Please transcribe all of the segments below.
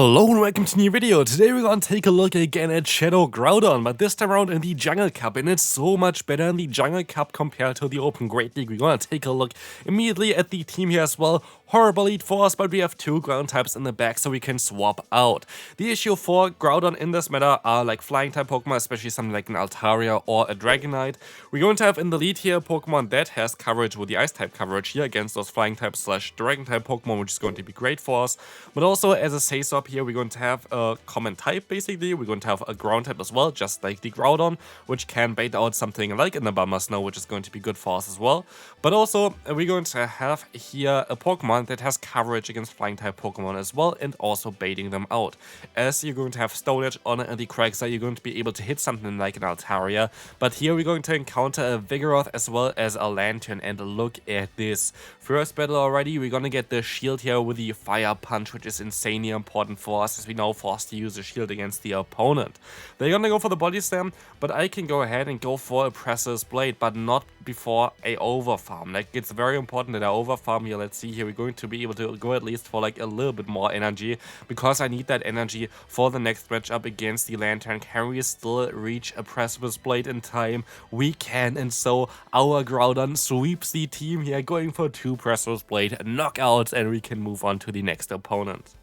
Hello and welcome to a new video. Today we're gonna take a look again at Shadow Groudon, but this time around in the Jungle Cup, and it's so much better in the Jungle Cup compared to the Open Great League. We're gonna take a look immediately at the team here as well. Horrible lead for us, but we have two ground types in the back so we can swap out. The issue for Groudon in this matter are like flying type Pokemon, especially something like an Altaria or a Dragonite. We're going to have in the lead here a Pokemon that has coverage with the ice type coverage here against those flying type / dragon type Pokemon, which is going to be great for us. But also as a say swap here, we're going to have a common type basically. We're going to have a ground type as well, just like the Groudon, which can bait out something like an Abama Snow, which is going to be good for us as well. But also we're going to have here a Pokemon that has coverage against flying type Pokemon as well, and also baiting them out. As you're going to have Stone Edge on the Quagsire, you're going to be able to hit something like an Altaria, but here we're going to encounter a Vigoroth as well as a Lantern, and look at this. First battle already, we're gonna get the shield here with the Fire Punch, which is insanely important for us, as we now forced to use a shield against the opponent. They're gonna go for the Body Slam, but I can go ahead and go for a Pressur's Blade, but not before a overfarm. Like, it's very important that I overfarm here. Let's see here, we're going to be able to go at least for like a little bit more energy, because I need that energy for the next matchup against the Lantern. Can we still reach a Pressur's Blade in time? We can, and so our Groudon sweeps the team here, going for two Pressur's Blade knockouts, and we can move on to the next opponent.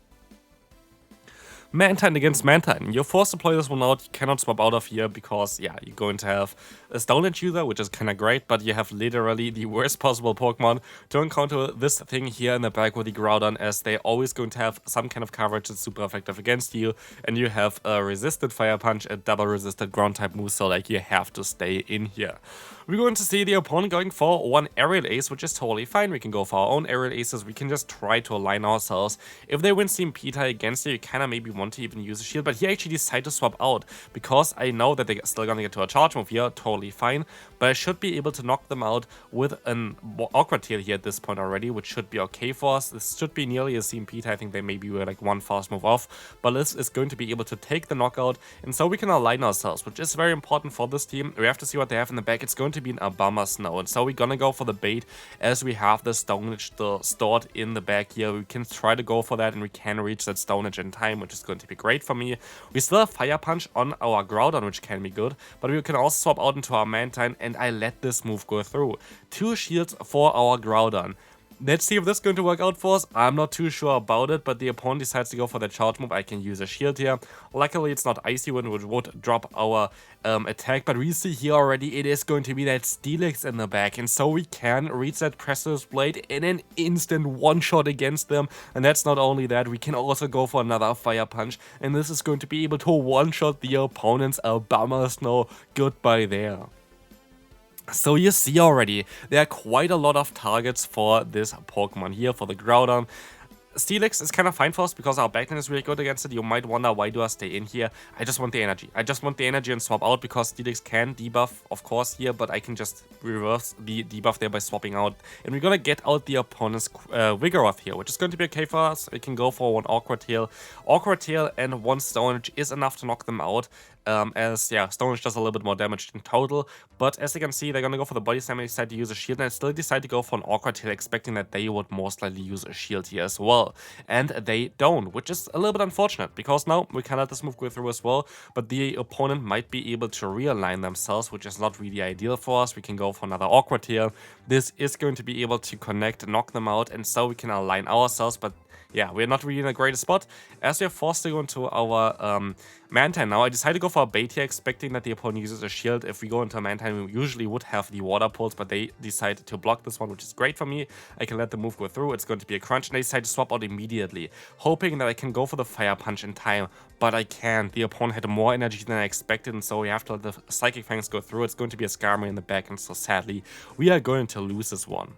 Mantine against Mantine. You're forced to play this one out. You cannot swap out of here because, yeah, you're going to have a Stone Edge user, which is kind of great, but you have literally the worst possible Pokemon to encounter this thing here in the back with the Groudon, as they're always going to have some kind of coverage that's super effective against you, and you have a resisted Fire Punch, a double resisted ground type move, so like you have to stay in here. We're going to see the opponent going for one Aerial Ace, which is totally fine. We can go for our own Aerial Aces. We can just try to align ourselves. If they win Steam Pita against you, you kind of maybe want to even use a shield, but he actually decided to swap out because I know that they're still going to get to a charge move here. Totally fine, but I should be able to knock them out with an Awkward Tail here at this point already, which should be okay for us. This should be nearly a Steam Pita. I think they maybe were like one fast move off, but this is going to be able to take the knockout, and so we can align ourselves, which is very important for this team. We have to see what they have in the back. It's going to be an Abama Snow, and so we're gonna go for the bait as we have the Stone Edge stored in the back here. We can try to go for that, and we can reach that Stone Edge in time, which is going to be great for me. We still have Fire Punch on our Groudon, which can be good, but we can also swap out into our Mantine, and I let this move go through. Two shields for our Groudon. Let's see if this is going to work out for us. I'm not too sure about it, but the opponent decides to go for the charge move. I can use a shield here. Luckily, it's not Icy Wind, which would drop our attack, but we see here already it is going to be that Steelix in the back, and so we can reach that Pressur's Blade in an instant one-shot against them. And that's not only that, we can also go for another Fire Punch, and this is going to be able to one-shot the opponent's Abama Snow. Goodbye there. So you see already, there are quite a lot of targets for this Pokemon here, for the Groudon. Steelix is kind of fine for us because our backline is really good against it. You might wonder, why do I stay in here? I just want the energy. I just want the energy and swap out, because Steelix can debuff, of course, here, but I can just reverse the debuff there by swapping out. And we're gonna get out the opponent's Vigoroth here, which is going to be okay for us. We can go for one Awkward Tail. Awkward Tail and one Stone Edge is enough to knock them out. As, yeah, Stone Edge does a little bit more damage in total, but as you can see, they're gonna go for the Body Slam. They decide to use a shield, and I still decide to go for an Awkward Tail, expecting that they would most likely use a shield here as well, and they don't, which is a little bit unfortunate, because now we can let this move go through as well, but the opponent might be able to realign themselves, which is not really ideal for us. We can go for another Awkward Tail. This is going to be able to connect, knock them out, and so we can align ourselves, but yeah, we're not really in a great spot, as we're forced to go into our Mantine now. I decided to go for a bait here, expecting that the opponent uses a shield. If we go into a Mantine, we usually would have the Water Pulse, but they decide to block this one, which is great for me. I can let the move go through. It's going to be a crunch, and they decide to swap out immediately, hoping that I can go for the Fire Punch in time, but I can't. The opponent had more energy than I expected, and so we have to let the Psychic Fangs go through. It's going to be a Skarmory in the back, and so sadly, we are going to lose this one.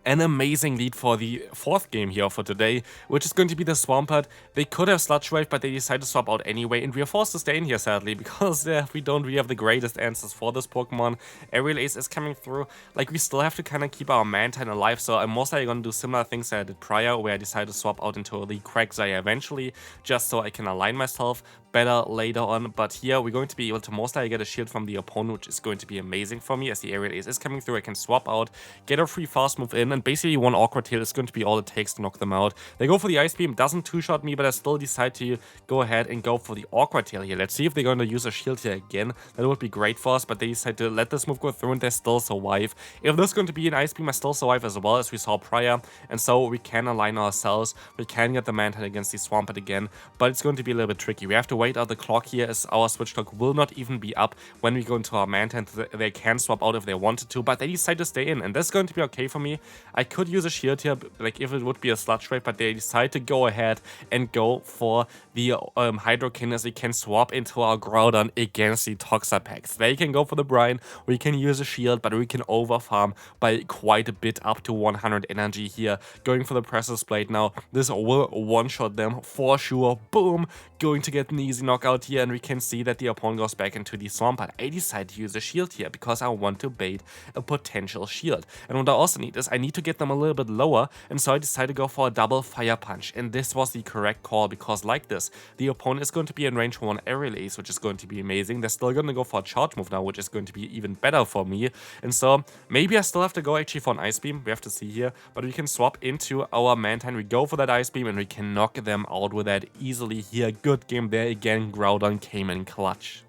An amazing lead for the fourth game here for today, which is going to be the Swampert. They could have Sludge Wave, but they decided to swap out anyway, and we are forced to stay in here, sadly, because we don't really have the greatest answers for this Pokemon. Aerial Ace is coming through. Like, we still have to kind of keep our Mantine alive, so I'm most likely going to do similar things that I did prior, where I decided to swap out into the Quagsire eventually, just so I can align myself. better later on, but here we're going to be able to most likely get a shield from the opponent, which is going to be amazing for me as the aerial ace is coming through. I can swap out, get a free fast move in, and basically one awkward tail is going to be all it takes to knock them out. They go for the ice beam, doesn't two-shot me, but I still decide to go ahead and go for the awkward tail here. Let's see if they're going to use a shield here again. That would be great for us, but they decide to let this move go through and they still survive. If there's going to be an ice beam, I still survive as well, as we saw prior, and so we can align ourselves. We can get the Mantine against the Swampert again, but it's going to be a little bit tricky. We have to wait out the clock here, as our switch clock will not even be up when we go into our Mantine. They can swap out if they wanted to, but they decide to stay in, and that's going to be okay for me. I could use a shield here, like if it would be a sludge wave, but they decide to go ahead and go for the Hydrokin, as we can swap into our Groudon against the Toxapex. They can go for the Brine, we can use a shield, but we can overfarm by quite a bit, up to 100 energy here. Going for the Precious Blade now, this will one-shot them for sure. Boom! Going to get an easy knockout here, and we can see that the opponent goes back into the Swampert. I decide to use a shield here because I want to bait a potential shield. And what I also need is I need to get them a little bit lower, and so I decided to go for a double Fire Punch. And this was the correct call, because like this, the opponent is going to be in range for one aerial ace, which is going to be amazing. They're still going to go for a charge move now, which is going to be even better for me. And so maybe I still have to go actually for an ice beam. We have to see here, but we can swap into our Mantine. We go for that ice beam and we can knock them out with that easily here. Good game there again. Groudon came in clutch.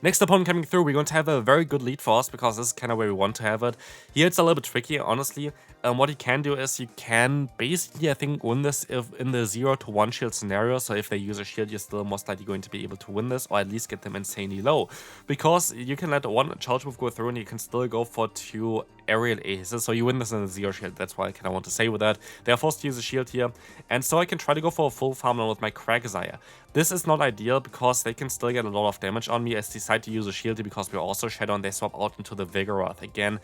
Next opponent coming through, we're going to have a very good lead for us, because this is kind of where we want to have it. Here it's a little bit tricky, honestly. What you can do is you can basically, I think, win this if in the 0 to 1 shield scenario. So if they use a shield, you're still most likely going to be able to win this, or at least get them insanely low. Because you can let one charge move go through and you can still go for 2 aerial aces. So you win this in the 0 shield. That's why I kind of want to say with that. They are forced to use a shield here. And so I can try to go for a full farm now with my Quagsire. This is not ideal because they can still get a lot of damage on me. I decide to use a shield here because we're also Shadow, and they swap out into the Vigoroth again.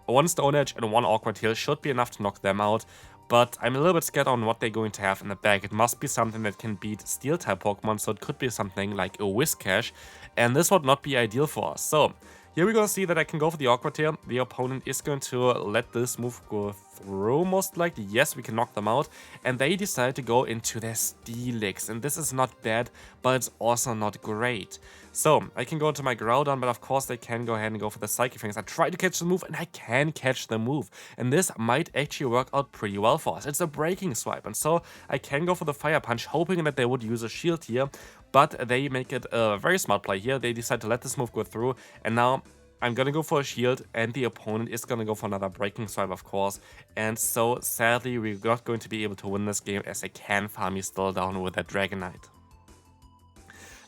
One Stone Edge and one Awkward Tail should be enough to knock them out, but I'm a little bit scared on what they're going to have in the bag. It must be something that can beat Steel-type Pokemon, so it could be something like a Whiscash, and this would not be ideal for us. So here we're going to see that I can go for the Awkward Tail. The opponent is going to let this move go through, most likely. Yes, we can knock them out. And they decide to go into their Steelix. And this is not bad, but it's also not great. So I can go into my Groudon, but of course they can go ahead and go for the Psychic Fangs. I try to catch the move, and I can catch the move. And this might actually work out pretty well for us. It's a Breaking Swipe. And so I can go for the Fire Punch, hoping that they would use a shield here. But they make it a very smart play here. They decide to let this move go through. And now I'm gonna go for a shield, and the opponent is gonna go for another Breaking Swipe, of course. And so sadly, we're not going to be able to win this game, as I can farm me still down with that Dragonite.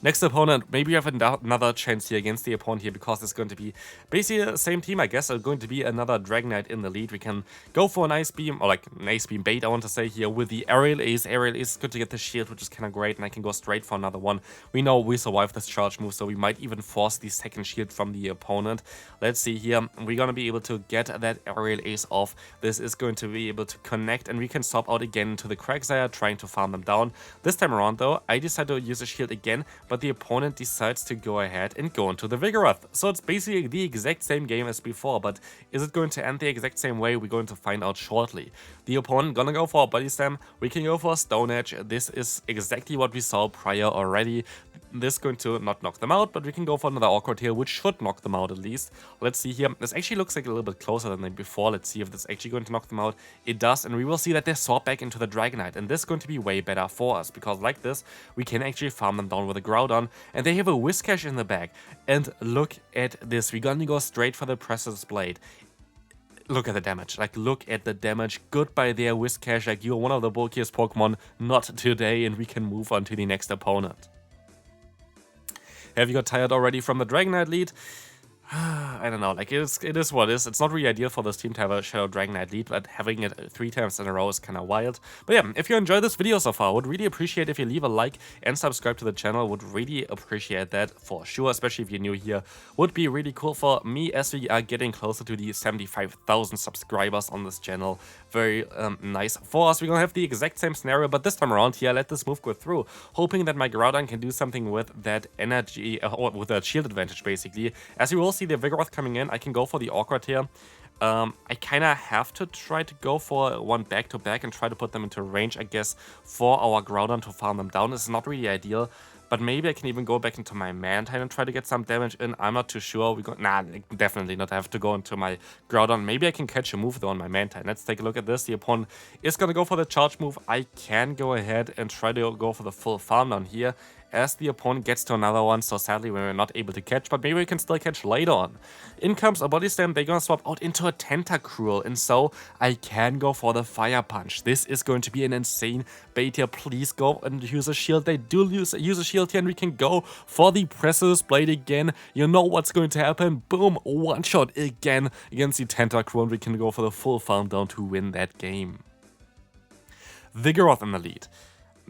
Next opponent, maybe you have another chance here against the opponent here, because it's going to be basically the same team, I guess. It's going to be another Dragonite in the lead. We can go for an Ice Beam, or like an Ice Beam bait, I want to say here, with the Aerial Ace. Aerial Ace is good to get the shield, which is kind of great, and I can go straight for another one. We know we survived this charge move, so we might even force the second shield from the opponent. Let's see here. We're going to be able to get that Aerial Ace off. This is going to be able to connect, and we can swap out again to the Quagsire, trying to farm them down. This time around, though, I decide to use a shield again, but the opponent decides to go ahead and go into the Vigoroth. So it's basically the exact same game as before, but is it going to end the exact same way? We're going to find out shortly. The opponent gonna go for a Body Slam. We can go for a Stone Edge. This is exactly what we saw prior already. This is going to not knock them out, but we can go for another Awkward Tail, which should knock them out at least. Let's see here. This actually looks like a little bit closer than before. Let's see if this is actually going to knock them out. It does, and we will see that they swap back into the Dragonite, and this is going to be way better for us, because like this, we can actually farm them down with a Groudon, and they have a Whiscash in the bag. And look at this. We're gonna go straight for the Precious Blade. Look at the damage, like look at the damage. Goodbye there, Whiscash, like you're one of the bulkiest Pokemon, not today, and we can move on to the next opponent. Have you got tired already from the Dragonite lead? I don't know, like it is what it is. It's not really ideal for this team to have a Shadow Dragonite lead, but having it 3 times in a row is kind of wild. But yeah, if you enjoyed this video so far, I would really appreciate if you leave a like and subscribe to the channel. Would really appreciate that for sure, especially if you're new here. Would be really cool for me, as we are getting closer to the 75,000 subscribers on this channel. Very nice for us. We're gonna have the exact same scenario, but this time around here, let this move go through, hoping that my Groudon can do something with that energy, or with that shield advantage basically. As you will see see the Vigoroth coming in, I can go for the awkward here. I kind of have to try to go for one back-to-back and try to put them into range, I guess, for our Groudon to farm them down. This is not really ideal, but maybe I can even go back into my Mantine and try to get some damage in. I'm not too sure. Nah, definitely not. I have to go into my Groudon. Maybe I can catch a move, though, on my Mantine. Let's take a look at this. The opponent is going to go for the charge move. I can go ahead and try to go for the full farm down here, as the opponent gets to another one, so sadly we were not able to catch, but maybe we can still catch later on. In comes a Body Slam, they're gonna swap out into a Tentacruel, and so I can go for the Fire Punch. This is going to be an insane bait here. Please go and use a shield. They do use a shield here, and we can go for the Precious Blade again. You know what's going to happen. Boom, one shot again against the Tentacruel, and we can go for the full farm down to win that game. Vigoroth in the lead.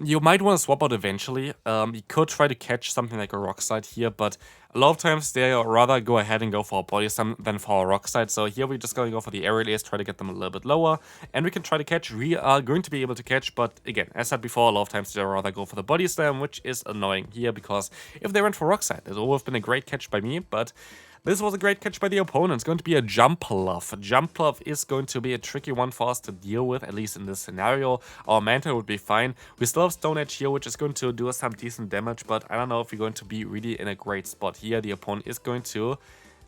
You might want to swap out eventually. You could try to catch something like a Rock Slide here, but a lot of times they rather go ahead and go for a Body Slam than for a Rock Slide. So here we're just going to go for the Aerial Ace, try to get them a little bit lower, and we can try to catch. We are going to be able to catch, but again, as said before, a lot of times they rather go for the Body Slam, which is annoying here, because if they went for Rock Slide, it would have been a great catch by me, but this was a great catch by the opponent. It's going to be a Jumpluff. Jumpluff is going to be a tricky one for us to deal with, at least in this scenario. Our Mantine would be fine. We still have Stone Edge here, which is going to do us some decent damage, but I don't know if we're going to be really in a great spot here. The opponent is going to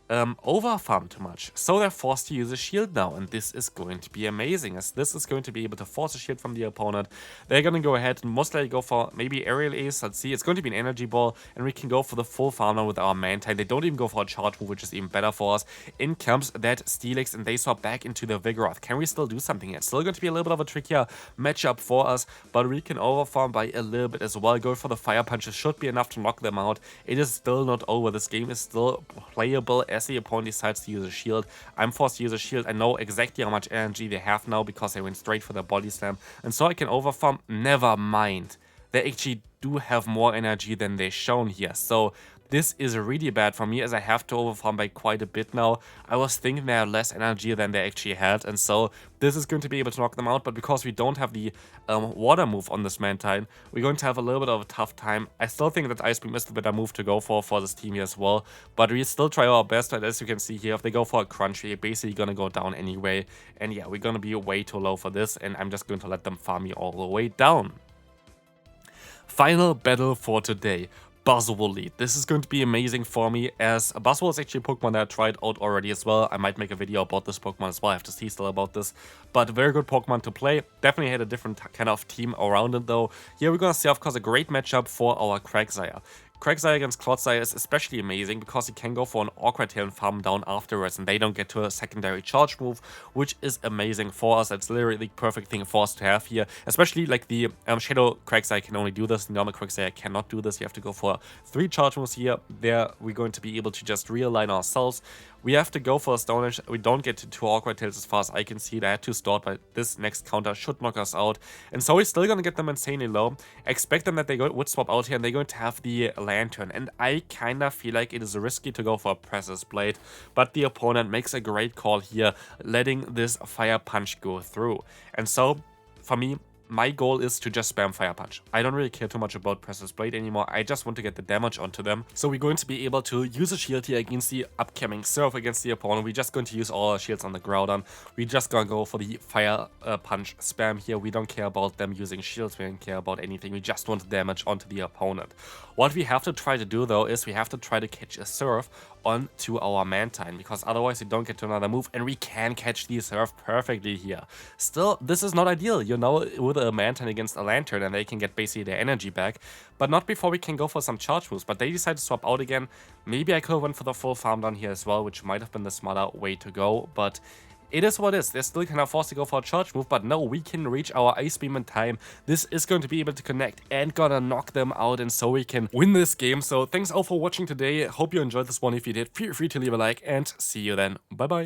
overfarm too much, so they're forced to use a shield now, and this is going to be amazing, as this is going to be able to force a shield from the opponent. They're gonna go ahead and most likely go for maybe Aerial Ace. Let's see, it's going to be an Energy Ball, and we can go for the full farm now with our Mantine. They don't even go for a charge move, which is even better for us. In comes that Steelix, and they swap back into the Vigoroth. Can we still do something here? It's still going to be a little bit of a trickier matchup for us, but we can overfarm by a little bit as well. Go for the Fire Punches, should be enough to knock them out. It is still not over. This game is still playable as the opponent decides to use a shield. I'm forced to use a shield. I know exactly how much energy they have now because they went straight for the Body Slam, and so I can overfarm. Never mind, they actually do have more energy than they shown here, so this is really bad for me, as I have to overfarm by quite a bit now. I was thinking they had less energy than they actually had, and so this is going to be able to knock them out, but because we don't have the water move on this Mantine, we're going to have a little bit of a tough time. I still think that Ice Beam is the better move to go for this team here as well, but we still try our best, and as you can see here, if they go for a Crunch, we're basically going to go down anyway, and yeah, we're going to be way too low for this, and I'm just going to let them farm me all the way down. Final battle for today. Buzzwole lead. This is going to be amazing for me, as Buzzwole is actually a Pokemon that I tried out already as well. I might make a video about this Pokemon as well. I have to see still about this, but very good Pokemon to play. Definitely had a different kind of team around it though. Here we're gonna see, of course, a great matchup for our Quagsire. Quagsire against Clodsire is especially amazing because you can go for an awkward here and farm down afterwards, and they don't get to a secondary charge move, which is amazing for us. It's literally the perfect thing for us to have here, especially like the Shadow Quagsire can only do this. The normal Quagsire cannot do this. You have to go for 3 charge moves here. There we're going to be able to just realign ourselves. We have to go for a Stone Edge. We don't get to 2 awkward tails as far as I can see. I had to start, but this next counter should knock us out. And so we're still going to get them insanely low. Expect them that they would swap out here, and they're going to have the Lantern. And I kind of feel like it is risky to go for a Precious Blade, but the opponent makes a great call here, letting this Fire Punch go through. And so, for me, my goal is to just spam Fire Punch. I don't really care too much about Precious Blade anymore. I just want to get the damage onto them. So we're going to be able to use a shield here against the upcoming Surf against the opponent. We're just going to use all our shields on the Groudon. We're just going to go for the Fire Punch spam here. We don't care about them using shields. We don't care about anything. We just want damage onto the opponent. What we have to try to do though is we have to try to catch a Surf onto our Mantine, because otherwise we don't get to another move, and we can catch the Surf perfectly here. Still, this is not ideal, you know, with a Mantine against a Lantern, and they can get basically their energy back, but not before we can go for some charge moves. But they decide to swap out again. Maybe I could have went for the full farm down here as well, which might have been the smarter way to go, but it is what it is. They're still kind of forced to go for a charge move, but no, we can reach our Ice Beam in time. This is going to be able to connect and gonna knock them out, and so we can win this game. So thanks all for watching today. Hope you enjoyed this one. If you did, feel free to leave a like, and see you then. Bye bye.